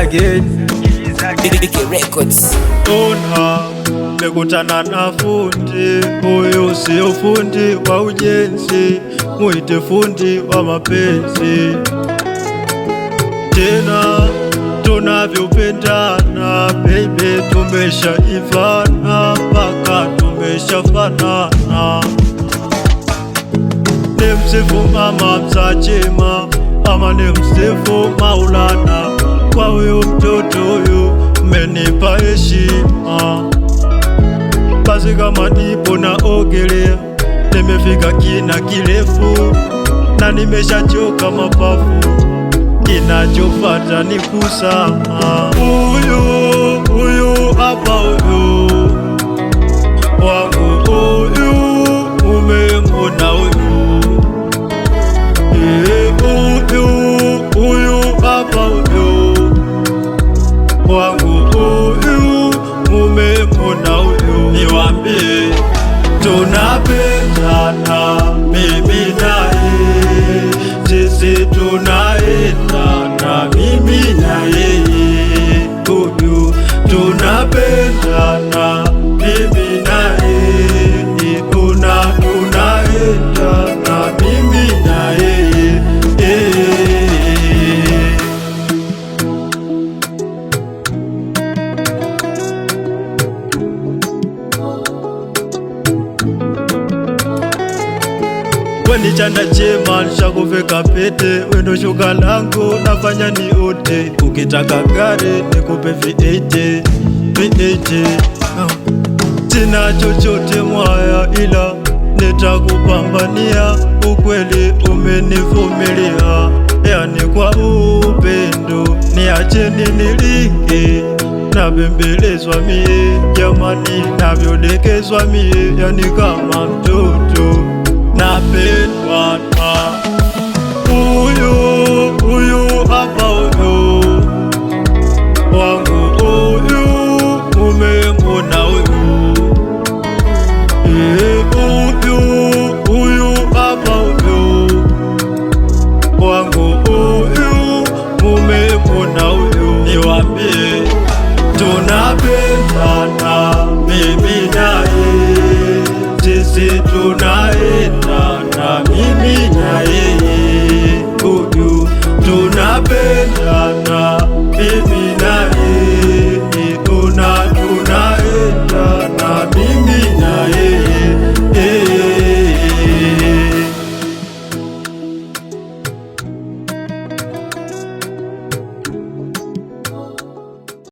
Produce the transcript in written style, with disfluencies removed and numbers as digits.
again. BK Records. Ona mekutana na fundi, huyu sio fundi wa ujenzi, muite fundi wa mapenzi. Tena tunavyopendana baby, tumeshaivana mpaka tumeshafanana. Nimsifu mama mzachema ama nimsifu Maulana, kwa huyu mtoto huyu mmenipa heshima. Basi kama nipo na ogelea, nimefika kina kirefu na nimeshachoka mapafu, kinachofuata ni kusama. Huyu hapa huyu wangu, huyu umemwona huyu, huyu hapa huyu wangu, huyu umemwona huyu. Niwaambie tunapendana mimi naye, sisi tunaendana mimi na yeye, huyu tunapendana mimi naye, tunaendana mimi na yeye. Weni chanda chema nishakuveka pete, wendo shuka langu nafanya ni ote. Ukitaka gari nikupe V8. Sina chochote mwaya, ila nitakupambania. Ukweli umenivumilia, yani kwa upendo niacheni nilinge. Nabembelezwa mie jamani, navyodekezwa mie, yani kama mtoto napendwa na huyu hapa huyu wangu, huyu umemwona huyu, huyu hapa huyu wangu, huyu umemwona huyu. Niwaambie tunapendana mimi naye, sisi tunaenda